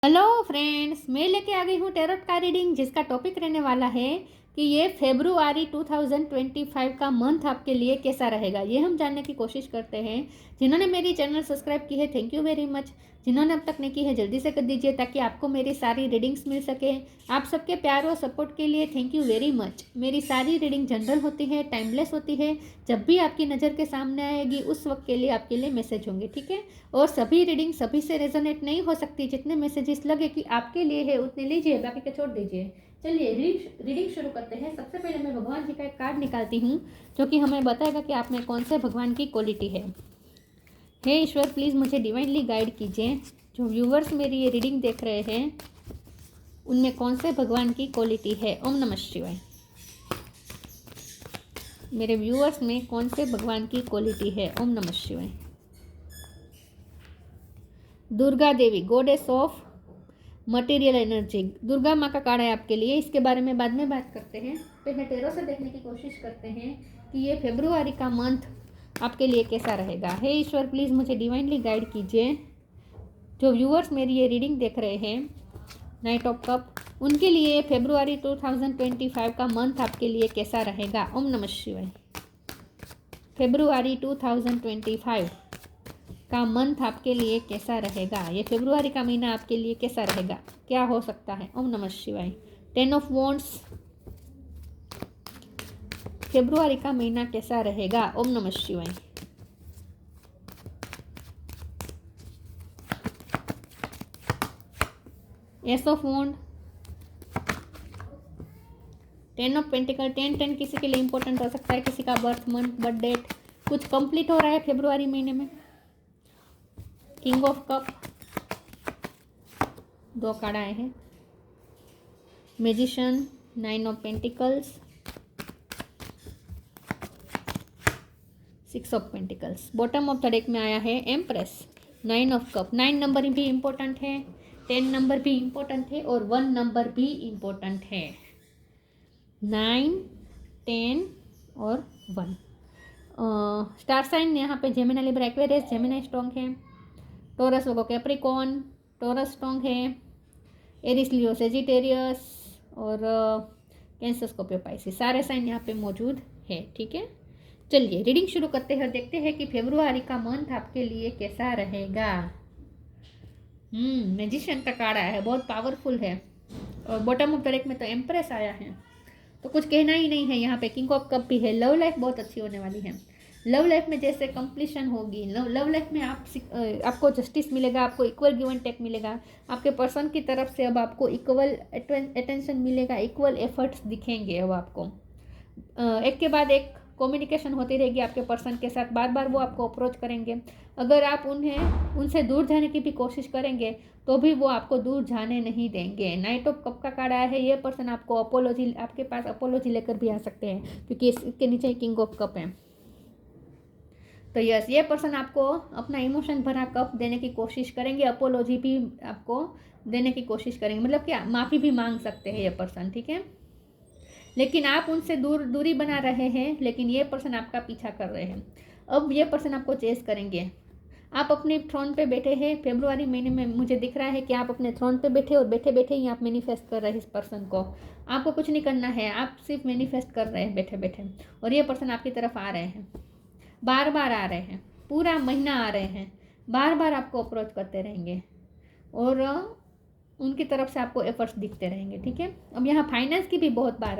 Hello friends, मैं लेके आ गई हूँ टैरोट का रीडिंग जिसका टॉपिक रहने वाला है कि ये फेब्रुआरी 2025 का मंथ आपके लिए कैसा रहेगा। ये हम जानने की कोशिश करते हैं। जिन्होंने मेरी चैनल सब्सक्राइब की है, थैंक यू वेरी मच। जिन्होंने अब तक नहीं की है, जल्दी से कर दीजिए ताकि आपको मेरी सारी रीडिंग्स मिल सके। आप सबके प्यार और सपोर्ट के लिए थैंक यू वेरी मच। मेरी सारी रीडिंग जनरल होती है, टाइमलेस होती है। जब भी आपकी नज़र के सामने आएगी उस वक्त के लिए आपके लिए मैसेज होंगे, ठीक है। और सभी रीडिंग सभी से रेजोनेट नहीं हो सकती। जितने मैसेजेस लगे कि आपके लिए है उतने लीजिए, बाकी के छोड़ दीजिए। चलिए रीडिंग शुरू करते हैं। सबसे पहले मैं भगवान जी का एक कार्ड निकालती हूँ जो कि हमें बताएगा कि आप में कौन से भगवान की क्वालिटी है। हे ईश्वर, प्लीज़ मुझे डिवाइनली गाइड कीजिए। जो व्यूवर्स मेरी ये रीडिंग देख रहे हैं उनमें कौन से भगवान की क्वालिटी है। ओम नमः शिवाय। मेरे व्यूवर्स में कौन से भगवान की क्वालिटी है। ओम नमः शिवाय। Durga Devi, goddess of material energy. Durga माँ का कार्ड है आपके लिए। इसके बारे में बाद में बात करते हैं। पहले टैरो से देखने की कोशिश करते हैं कि ये फेब्रुआरी का मंथ आपके लिए कैसा रहेगा। हे ईश्वर, प्लीज़ मुझे डिवाइनली गाइड कीजिए। जो व्यूअर्स मेरी ये रीडिंग देख रहे हैं नाइट ऑफ कप, उनके लिए फेब्रुआरी 2025 का मंथ आपके लिए कैसा रहेगा। ओम नमः शिवाय। फेब्रुआरी 2025 का मंथ आपके लिए कैसा रहेगा। ये फेब्रुआरी का महीना आपके लिए कैसा रहेगा, क्या हो सकता है। ओम नमः शिवाय। 10 ऑफ वॉन्ड्स, फेब्रुआरी का महीना कैसा रहेगा। ओम नमः शिवाय। Ace of wands, 10 of pentacle. 10 किसी के लिए इंपॉर्टेंट हो सकता है, किसी का बर्थ मंथ, बर्थ डेट कुछ कंप्लीट हो रहा है फेब्रुआरी महीने में। किंग ऑफ कप, 2 कार्ड आए हैं। Magician, 9 of pentacles, 6 of pentacles. Bottom of the deck में आया है एम्प्रेस, 9 ऑफ कप। 9 नंबर भी इम्पोर्टेंट है, 10 नंबर भी इम्पोर्टेंट है और 1 नंबर भी इम्पोर्टेंट है। 9, 10 और 1। स्टार साइन यहाँ पे Gemini, Libra, Aquarius, Gemini strong है। टॉरस लोगो, कैप्रिकॉर्न, टॉरस स्ट्रॉन्ग है। एरिस, लियो, सेजिटेरियस और कैंसर, स्कॉर्पियो, पाइसिस, सारे साइन यहाँ पे मौजूद है, ठीक है। चलिए रीडिंग शुरू करते हैं। देखते हैं कि फेब्रुआरी का मंथ आपके लिए कैसा रहेगा। मैजिशियन का कार्ड आया है, बहुत पावरफुल है। और बॉटम ऑफ द डेक में तो एम्प्रेस आया है, तो कुछ कहना ही नहीं है। यहाँ पे किंग ऑफ कप भी है। लव लाइफ बहुत अच्छी होने वाली है। लव लाइफ में जैसे कंप्लीशन होगी, लव लाइफ में आपको जस्टिस मिलेगा, आपको इक्वल गिव एंड टेक मिलेगा। आपके पर्सन की तरफ से अब आपको इक्वल अटेंशन मिलेगा, इक्वल एफर्ट्स दिखेंगे। अब आपको एक के बाद एक कम्युनिकेशन होती रहेगी आपके पर्सन के साथ। बार बार वो आपको अप्रोच करेंगे। अगर आप उनसे दूर जाने की भी कोशिश करेंगे तो भी वो आपको दूर जाने नहीं देंगे। नाइट ऑफ कप का कार्ड आया है। ये पर्सन आपको अपोलॉजी, आपके पास अपोलॉजी लेकर भी आ सकते हैं क्योंकि इसके नीचे किंग ऑफ कप है। तो यस, ये पर्सन आपको अपना इमोशन भरा कप देने की कोशिश करेंगे, अपोलॉजी भी आपको देने की कोशिश करेंगे, मतलब क्या माफ़ी भी मांग सकते हैं ये पर्सन, ठीक है। लेकिन आप उनसे दूरी बना रहे हैं, लेकिन ये पर्सन आपका पीछा कर रहे हैं। अब ये पर्सन आपको चेस करेंगे। आप अपने थ्रोन पे बैठे हैं। फेब्रुआरी महीने में मुझे दिख रहा है कि आप अपने थ्रोन पे बैठे और बैठे बैठे ही आप मैनिफेस्ट कर रहे हैं इस पर्सन को। आपको कुछ नहीं करना है, आप सिर्फ मैनिफेस्ट कर रहे हैं बैठे बैठे। और ये पर्सन आपकी तरफ आ रहे हैं, बार बार आ रहे हैं, पूरा महीना आ रहे हैं, बार बार आपको अप्रोच करते रहेंगे और उनकी तरफ से आपको एफर्ट्स दिखते रहेंगे, ठीक है। अब यहाँ फाइनेंस की भी बहुत बात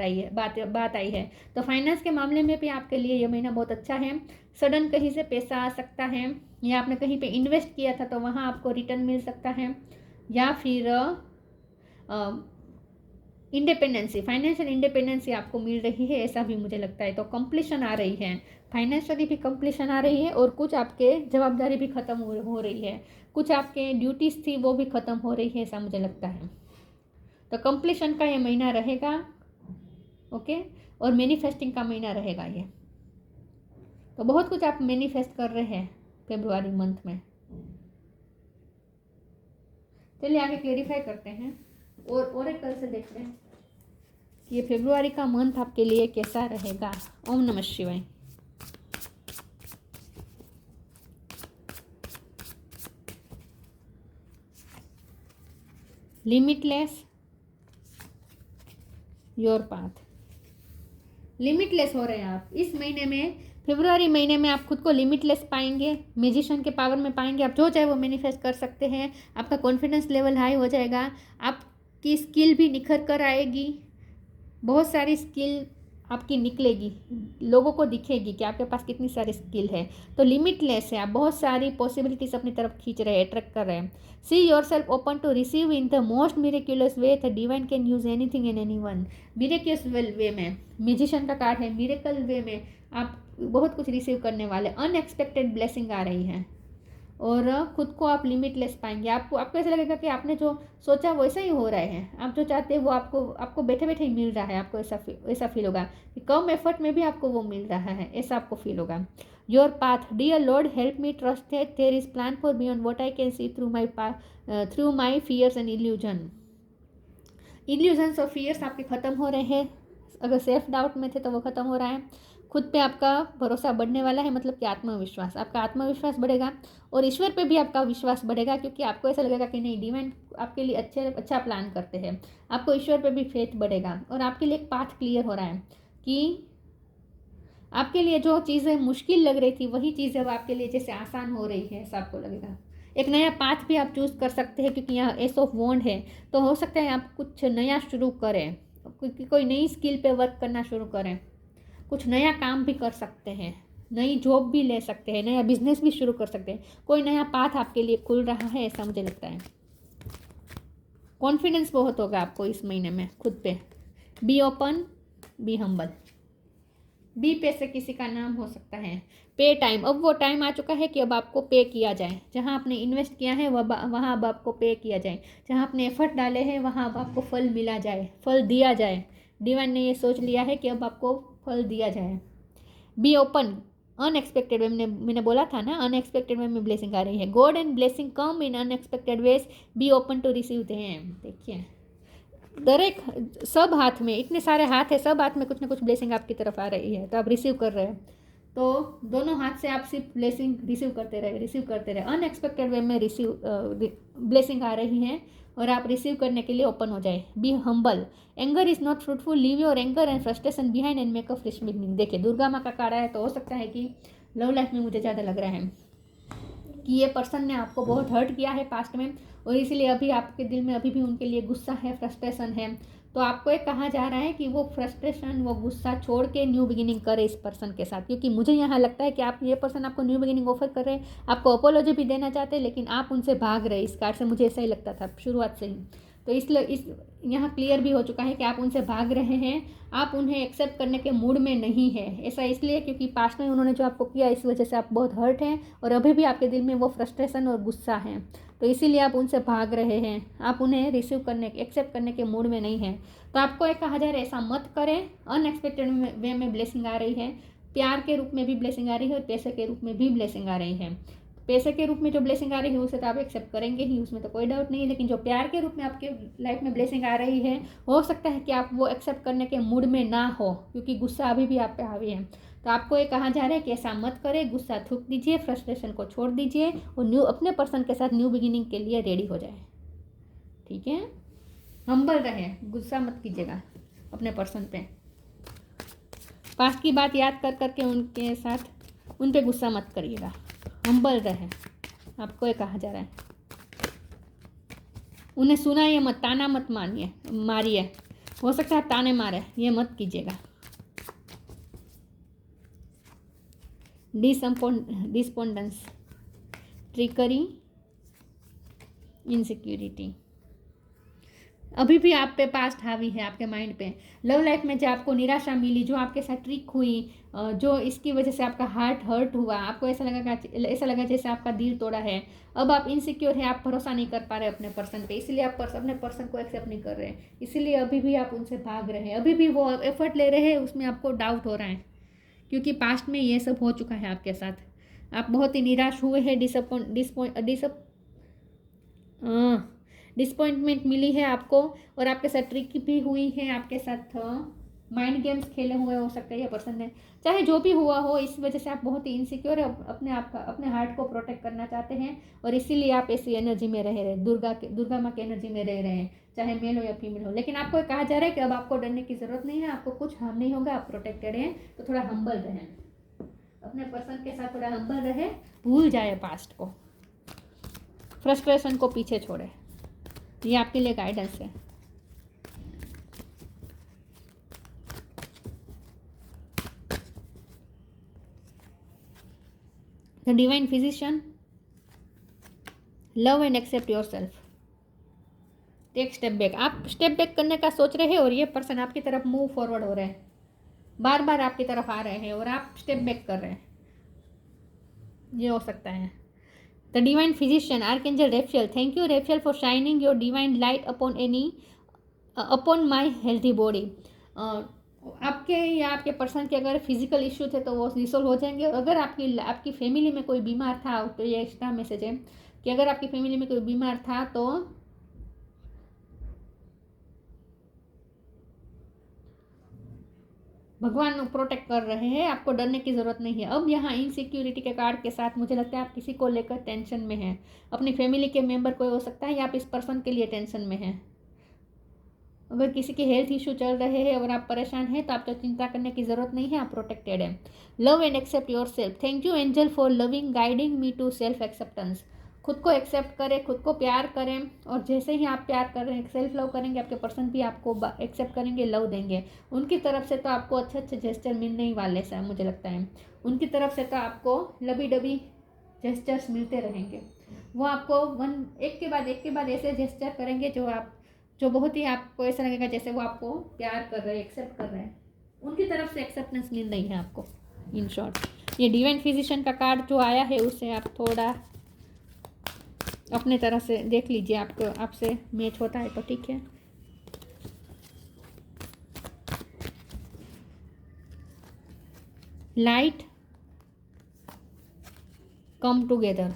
आई है। तो फाइनेंस के मामले में भी आपके लिए ये महीना बहुत अच्छा है। सडन कहीं से पैसा आ सकता है, या आपने कहीं पे इन्वेस्ट किया था तो वहाँ आपको रिटर्न मिल सकता है, या फिर इंडिपेंडेंसी, फाइनेंशियल इंडिपेंडेंसी आपको मिल रही है, ऐसा भी मुझे लगता है। तो कंप्लीशन आ रही है, फाइनेंशियली भी कंप्लीशन आ रही है और कुछ आपके जवाबदारी भी ख़त्म हो रही है, कुछ आपके ड्यूटीज़ थी वो भी ख़त्म हो रही है, ऐसा मुझे लगता है। तो कंप्लीशन का ये महीना रहेगा, ओके। और मैनिफेस्टिंग का महीना रहेगा ये। तो बहुत कुछ आप मैनिफेस्ट कर रहे हैं फेब्रुआरी मंथ में। चलिए आगे क्लेरिफाई करते हैं और ओरेकल से देखते हैं कि ये फेब्रुआरी का मंथ आपके लिए कैसा रहेगा। ओम नमः शिवाय। Limitless, your path. लिमिटलेस हो रहे हैं आप इस महीने में, फरवरी महीने में आप खुद को लिमिटलेस पाएंगे, मैजिशियन के पावर में पाएंगे। आप जो चाहे वो मैनिफेस्ट कर सकते हैं। आपका कॉन्फिडेंस लेवल हाई हो जाएगा, आपकी स्किल भी निखर कर आएगी, बहुत सारी स्किल आपकी निकलेगी, लोगों को दिखेगी कि आपके पास कितनी सारी स्किल है। तो लिमिटलेस है, आप बहुत सारी पॉसिबिलिटीज अपनी तरफ खींच रहे हैं, अट्रैक्ट कर रहे हैं। See yourself open to receive in the most miraculous way, the divine can use anything and anyone. Miraculous way में, म्यूजिशियन का कार्ड है, मिरेकल वे में आप बहुत कुछ रिसीव करने वाले, अनएक्सपेक्टेड ब्लेसिंग आ रही है और खुद को आप लिमिटलेस पाएंगे। आपको ऐसा लगेगा कि आपने जो सोचा वैसा ही हो रहा है, आप जो चाहते हैं वो आपको बैठे बैठे ही मिल रहा है। आपको ऐसा फील होगा कि कम एफर्ट में भी आपको वो मिल रहा है, ऐसा आपको फील होगा। Your path, dear lord help me trust that there is plan for beyond what I can see through my fears and illusions और फियर्स आपके ख़त्म हो रहे हैं। अगर सेल्फ डाउट में थे तो वो ख़त्म हो रहा है। खुद पे आपका भरोसा बढ़ने वाला है, मतलब कि आत्मविश्वास, आपका आत्मविश्वास बढ़ेगा और ईश्वर पे भी आपका विश्वास बढ़ेगा, क्योंकि आपको ऐसा लगेगा कि नहीं, डिवाइन आपके लिए अच्छा प्लान करते हैं। आपको ईश्वर पे भी फेथ बढ़ेगा और आपके लिए एक पाथ क्लियर हो रहा है कि आपके लिए जो चीज़ें मुश्किल लग रही थी वही चीज़ अब आपके लिए जैसे आसान हो रही है, ऐसा आपको लगेगा। एक नया पाथ भी आप चूज़ कर सकते हैं, क्योंकि यहाँ एस ऑफ वॉन्ड है, तो हो सकता है आप कुछ नया शुरू करें, कोई नई स्किल पे वर्क करना शुरू करें, कुछ नया काम भी कर सकते हैं, नई जॉब भी ले सकते हैं, नया बिजनेस भी शुरू कर सकते हैं। कोई नया पाथ आपके लिए खुल रहा है, ऐसा मुझे लगता है। कॉन्फिडेंस बहुत होगा आपको इस महीने में खुद पे। Be open, be humble. Be पे से किसी का नाम हो सकता है। पे टाइम, अब वो टाइम आ चुका है कि अब आपको पे किया जाए। जहाँ आपने इन्वेस्ट किया है वहाँ अब आपको पे किया जाए। जहाँ आपने एफर्ट डाले हैं वहाँ अब आपको फल मिला जाए, फल दिया जाए। डिवाइन ने ये सोच लिया है कि अब आपको फल दिया जाए। बी ओपन, अनएक्सपेक्टेड वे, मैंने बोला था ना, अनएक्सपेक्टेड वे में ब्लेसिंग आ रही है। God and blessing come in unexpected ways, be open to receive them. देखिए दरेक, सब हाथ में, इतने सारे हाथ है, सब हाथ में कुछ ना कुछ ब्लेसिंग आपकी तरफ आ रही है, तो आप रिसीव कर रहे हैं। तो दोनों हाथ से आप सिर्फ ब्लेसिंग रिसीव करते रहे। अनएक्सपेक्टेड वे में ब्लेसिंग आ रही है और आप रिसीव करने के लिए ओपन हो जाए। Be humble, anger is not fruitful, leave your anger and frustration behind and make a fresh beginning. देखिए दुर्गा माँ का कार्ड है, तो हो सकता है कि लव लाइफ में मुझे ज़्यादा लग रहा है कि ये पर्सन ने आपको बहुत हर्ट किया है पास्ट में, और इसीलिए अभी आपके दिल में अभी भी उनके लिए गुस्सा है, फ्रस्ट्रेशन है। तो आपको एक कहा जा रहा है कि वो फ्रस्ट्रेशन, वो गुस्सा छोड़ के न्यू बिगिनिंग करे इस पर्सन के साथ, क्योंकि मुझे यहाँ लगता है कि आप, ये पर्सन आपको न्यू बिगिनिंग ऑफर कर रहे हैं, आपको अपोलॉजी भी देना चाहते हैं, लेकिन आप उनसे भाग रहे। इस कार्ड से मुझे ऐसा ही लगता था शुरुआत से ही। तो इस यहाँ क्लियर भी हो चुका है कि आप उनसे भाग रहे हैं, आप उन्हें एक्सेप्ट करने के मूड में नहीं है। ऐसा इसलिए क्योंकि पास्ट में उन्होंने जो आपको किया, इस वजह से आप बहुत हर्ट हैं और अभी भी आपके दिल में वो फ्रस्ट्रेशन और गुस्सा है, तो इसीलिए आप उनसे भाग रहे हैं। आप उन्हें एक्सेप्ट करने के मूड में नहीं हैं। तो आपको एक कहा जा रहा है ऐसा मत करें। अनएक्सपेक्टेड वे में ब्लेसिंग आ रही है, प्यार के रूप में भी ब्लेसिंग आ रही है और पैसे के रूप में भी ब्लेसिंग आ रही है। पैसे के रूप में जो ब्लेसिंग आ रही है उसे तो आप एक्सेप्ट करेंगे ही, उसमें तो कोई डाउट नहीं है, लेकिन जो प्यार के रूप में आपके लाइफ में ब्लेसिंग आ रही है, हो सकता है कि आप वो एक्सेप्ट करने के मूड में ना हो, क्योंकि गुस्सा अभी भी आप पे हावी है। तो आपको ये कहा जा रहा है कि ऐसा मत करें, गुस्सा थूक दीजिए, फ्रस्ट्रेशन को छोड़ दीजिए और अपने पर्सन के साथ न्यू बिगिनिंग के लिए रेडी हो जाए। ठीक है, हम्बल रहे, गुस्सा मत कीजिएगा अपने पर्सन पे। पास्ट की बात याद कर करके उनके साथ उन पे गुस्सा मत करिएगा, हम्बल रहे। आपको ये कहा जा रहा है, उन्हें सुनाइए मत, ताना मत मारिए। हो सकता है ताने मारे, ये मत कीजिएगा। डिस्पोंडेंस, ट्रिकरी, इनसिक्योरिटी, अभी भी आप पे पास्ट हावी है, आपके माइंड पे। लव लाइफ में जो आपको निराशा मिली, जो आपके साथ ट्रिक हुई, जो इसकी वजह से आपका हार्ट हर्ट हुआ, आपको ऐसा लगा जैसे आपका दिल तोड़ा है। अब आप इनसिक्योर है, आप भरोसा नहीं कर पा रहे अपने पर्सन पे, इसलिए आप अपने पर्सन को एक्सेप्ट नहीं कर रहे, इसीलिए अभी भी आप उनसे भाग रहे हैं। अभी भी वो एफर्ट ले रहे हैं, उसमें आपको डाउट हो रहा है, क्योंकि पास्ट में ये सब हो चुका है आपके साथ। आप बहुत ही निराश हुए हैं, डिसपॉइंटमेंट मिली है आपको, और आपके साथ ट्रिक भी हुई है आपके साथ। माइंड गेम्स खेले हुए हो सकते हैं ये पर्सन ने, चाहे जो भी हुआ हो, इस वजह से आप बहुत ही इनसिक्योर है, अपने आप का, अपने हार्ट को प्रोटेक्ट करना चाहते हैं और इसीलिए आप ऐसी एनर्जी में रह रहे हैं, दुर्गा माँ की एनर्जी में रह रहे हैं, चाहे मेल हो या फीमेल हो। लेकिन आपको कहा जा रहा है कि अब आपको डरने की ज़रूरत नहीं है, आपको कुछ हार्म नहीं होगा, आप प्रोटेक्टेड हैं। तो थोड़ा हम्बल रहें, अपने पर्सन के साथ थोड़ा हम्बल रहे, भूल जाए पास्ट को, फ्रस्ट्रेशन को पीछे छोड़े। ये आपके लिए गाइडेंस है। The divine physician, love and accept your self, take step back. आप स्टेप बैक करने का सोच रहे हैं और ये पर्सन आपकी तरफ मूव फॉरवर्ड हो रहे हैं, बार बार आपकी तरफ आ रहे हैं और आप स्टेप बैक कर रहे हैं, ये हो सकता है। The divine physician, archangel रेफेल, thank you रेफेल for shining your divine light upon my healthy body. आपके या आपके पर्सन के अगर फिजिकल इश्यू थे तो वो रिसोल्व हो जाएंगे। और अगर आपकी फैमिली में कोई बीमार था तो ये एक्स्ट्रा मैसेज है कि अगर आपकी फैमिली में कोई बीमार था तो भगवान प्रोटेक्ट कर रहे हैं, आपको डरने की ज़रूरत नहीं है। अब यहाँ इनसिक्योरिटी के कार्ड के साथ मुझे लगता है आप किसी को लेकर टेंशन में हैं, अपनी फैमिली के मेंबर कोई हो सकता है या आप इस पर्सन के लिए टेंशन में हैं। अगर किसी के हेल्थ इशू चल रहे हैं और आप परेशान हैं तो आपको चिंता करने की ज़रूरत नहीं है, आप प्रोटेक्टेड हैं। Love and accept your self, thank you angel for loving guiding me to self acceptance. खुद को एक्सेप्ट करें, खुद को प्यार करें और जैसे ही आप प्यार कर रहे हैं, सेल्फ लव करेंगे, आपके पर्सन भी आपको एक्सेप्ट करेंगे, लव देंगे। उनकी तरफ से तो आपको अच्छे अच्छे जेस्चर मिलने ही वाले हैं, मुझे लगता है उनकी तरफ से तो आपको लबी डबी जेस्चर्स मिलते रहेंगे। वो आपको एक के बाद ऐसे जेस्चर करेंगे जो बहुत ही आपको ऐसा लगेगा जैसे वो आपको प्यार कर रहे हैं, एक्सेप्ट कर रहे हैं, उनकी तरफ से एक्सेप्टेंस मिल रही है आपको। इन शॉर्ट, ये डिवाइन फिजिशियन का कार्ड जो आया है उससे आप थोड़ा अपने तरह से देख लीजिए, आपसे मैच होता है तो ठीक है। Light come together,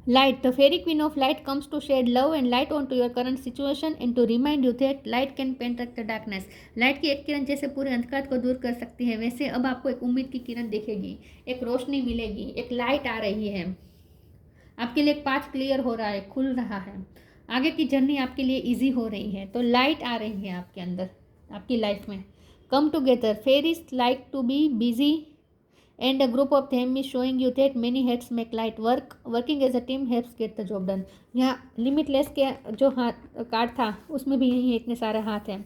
light, the fairy queen of light comes to shed love and light onto your current situation and to remind you that light can penetrate the darkness. Light की एक किरण जैसे पूरे अंधकार को दूर कर सकती है, वैसे अब आपको एक उम्मीद की किरण दिखेगी, एक रोशनी मिलेगी, एक लाइट आ रही है, आपके लिए एक पाथ क्लियर हो रहा है, खुल रहा है, आगे की जर्नी आपके लिए इजी हो रही है। तो लाइट आ रही है आपके अंदर, आपकी लाइफ में। Come together, fairies like to be busy and a group of them is showing you that many heads make light work, working as a team helps get the job done। यहाँ limitless के जो हाथ card था उसमें भी यही इतने सारे हाथ हैं।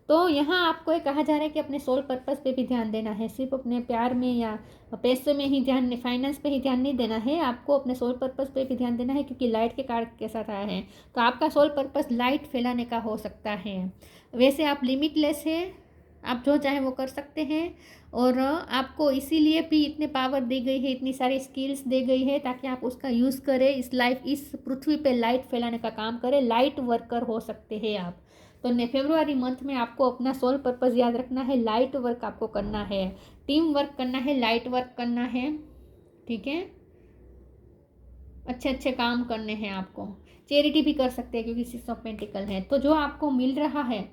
तो यहाँ आपको ये कहा जा रहा है कि अपने सोल पर्पस पे भी ध्यान देना है, सिर्फ अपने प्यार में या पैसे में ही ध्यान, फाइनेंस पे ही ध्यान नहीं देना है, आपको अपने सोल पर्पस पे भी ध्यान देना है, क्योंकि लाइट के कार्ड के साथ आया है। तो आपका सोल पर्पस लाइट फैलाने का हो सकता है। वैसे आप लिमिटलेस है, आप जो चाहे वो कर सकते हैं और आपको इसीलिए भी इतने पावर दी गई है, इतनी सारी स्किल्स दी गई है ताकि आप उसका यूज़ करें, इस पृथ्वी पे लाइट फैलाने का काम करें, लाइट वर्कर हो सकते हैं आप। तो फरवरी मंथ में आपको अपना सोल पर्पस याद रखना है, लाइट वर्क आपको करना है, टीम वर्क करना है, लाइट वर्क करना है, ठीक है, अच्छे अच्छे काम करने हैं आपको। चैरिटी भी कर सकते हैं क्योंकि 6 ऑफ पेंटिकल है। तो जो आपको मिल रहा है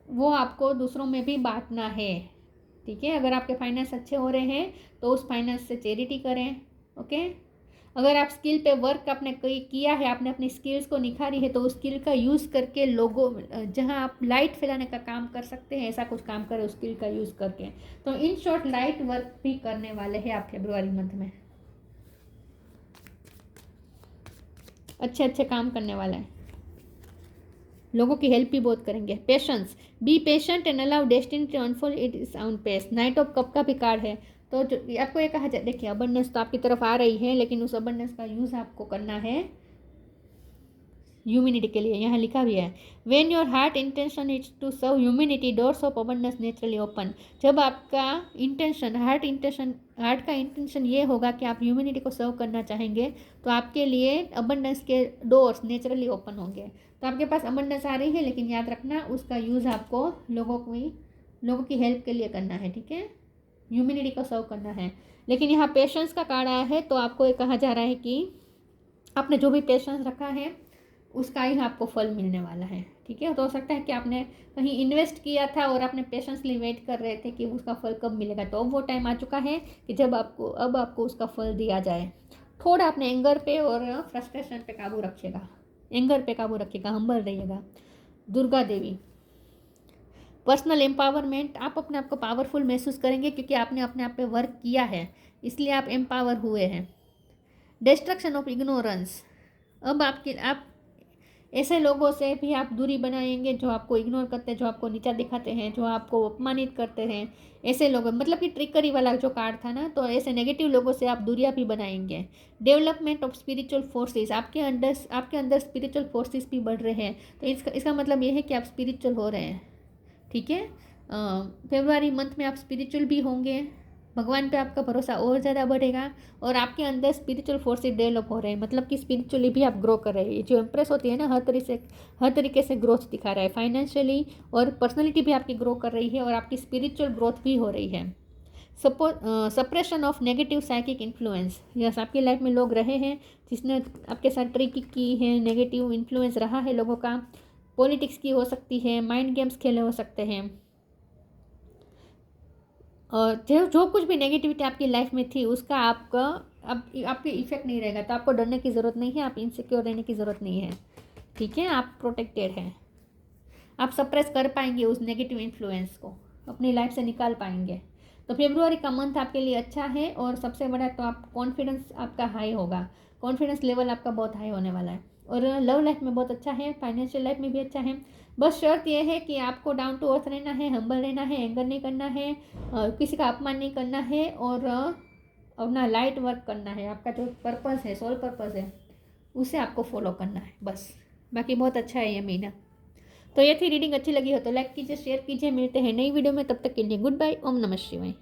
वो आपको दूसरों में भी बांटना है, ठीक है। अगर आपके फाइनेंस अच्छे हो रहे हैं तो उस फाइनेंस से चैरिटी करें, ओके। अगर आप स्किल पे वर्क आपने किया है, आपने अपनी स्किल्स को निखारी है, तो उस स्किल का यूज़ करके लोगों, जहां आप लाइट फैलाने का काम कर सकते हैं ऐसा कुछ काम करें उस स्किल का यूज़ करके। तो इन शॉर्ट लाइट वर्क भी करने वाले हैं आप फरवरी मंथ में, अच्छे अच्छे काम करने वाले हैं, लोगों की हेल्प भी बहुत करेंगे। Patience, be patient and allow destiny to unfold it is on pace. Knight of cup का भी कार्ड है। तो जो आपको ये कहा जाए, देखिए अबंडेंस तो आपकी तरफ आ रही है, लेकिन उस अबंडेंस का यूज़ आपको करना है ह्यूमिनिटी के लिए। यहाँ लिखा भी है, when your heart intention is to serve humanity doors of abundance naturally open. जब आपका इंटेंशन, हार्ट का इंटेंशन ये होगा कि आप ह्यूमिनिटी को सर्व करना चाहेंगे, तो आपके लिए अबंडेंस के डोर्स नेचुरली ओपन होंगे। तो आपके पास अबंडेंस आ रही है, लेकिन याद रखना उसका यूज़ आपको लोगों की हेल्प के लिए करना है, ठीक है, ह्यूमिनिटी को सर्व करना है। लेकिन यहाँ पेशेंस का कार्ड आया है, तो आपको ये कहा जा रहा है कि आपने जो भी पेशेंस रखा है उसका ही आपको फल मिलने वाला है। ठीक है, तो हो सकता है कि आपने कहीं इन्वेस्ट किया था और आपने पेशेंसली वेट कर रहे थे कि उसका फल कब मिलेगा, तो अब वो टाइम आ चुका है कि जब आपको उसका फल दिया जाए। थोड़ा अपने एंगर पे और फ्रस्ट्रेशन पे काबू रखिएगा, एंगर पे काबू रखिएगा, हम्बल रहिएगा। दुर्गा देवी, पर्सनल एम्पावरमेंट, आप अपने आप को पावरफुल महसूस करेंगे क्योंकि आपने अपने आप पे वर्क किया है, इसलिए आप एम्पावर हुए हैं। डिस्ट्रक्शन ऑफ इग्नोरेंस, अब आप ऐसे लोगों से भी आप दूरी बनाएंगे जो आपको इग्नोर करते हैं, जो आपको नीचा दिखाते हैं, जो आपको अपमानित करते हैं। ऐसे लोग, मतलब कि ट्रिकरी वाला जो कार्ड था ना, तो ऐसे नेगेटिव लोगों से आप दूरियां भी बनाएंगे। डेवलपमेंट ऑफ स्पिरिचुअल फोर्सेस, आपके अंदर स्पिरिचुअल फोर्सेस भी बढ़ रहे हैं, तो इसका मतलब ये है कि आप स्पिरिचुअल हो रहे हैं। ठीक है, फरवरी मंथ में आप स्पिरिचुअल भी होंगे, भगवान पे आपका भरोसा और ज़्यादा बढ़ेगा और आपके अंदर स्पिरिचुअल फोर्सेस डेवलप हो रहे हैं, मतलब कि स्पिरिचुअली भी आप ग्रो कर रहे हैं। जो एम्प्रेस होती है ना, हर तरीके से ग्रोथ दिखा रहा है, फाइनेंशियली और पर्सनैलिटी भी आपकी ग्रो कर रही है और आपकी स्पिरिचुअल ग्रोथ भी हो रही है। Suppression of negative psychic influence, yes, आपकी लाइफ में लोग रहे हैं जिसने आपके साथ ट्रिक की है, नेगेटिव इन्फ्लुएंस रहा है लोगों का। पॉलिटिक्स की हो सकती है, माइंड गेम्स खेले हो सकते हैं, और जो कुछ भी नेगेटिविटी आपकी लाइफ में थी उसका आपके इफेक्ट नहीं रहेगा, तो आपको डरने की ज़रूरत नहीं है, आप इनसिक्योर रहने की ज़रूरत नहीं है। ठीक है, आप प्रोटेक्टेड हैं, आप सप्रेस कर पाएंगे उस नेगेटिव इन्फ्लुएंस को, अपनी लाइफ से निकाल पाएंगे। तो फेब्रुआरी का मंथ आपके लिए अच्छा है और सबसे बड़ा तो आप कॉन्फिडेंस आपका हाई होगा, कॉन्फिडेंस लेवल आपका बहुत हाई होने वाला है। और लव लाइफ में बहुत अच्छा है, फाइनेंशियल लाइफ में भी अच्छा है। बस शर्त यह है कि आपको डाउन टू अर्थ रहना है, हम्बल रहना है, एंगर नहीं करना है, किसी का अपमान नहीं करना है और अपना लाइट वर्क करना है। आपका जो पर्पस है, सोल पर्पस है, उसे आपको फॉलो करना है बस। बाकी बहुत अच्छा है ये महीना। तो ये थी रीडिंग, अच्छी लगी हो तो लाइक कीजिए, शेयर कीजिए। मिलते हैं नई वीडियो में, तब तक के लिए गुड बाय। ओम नमः शिवाय।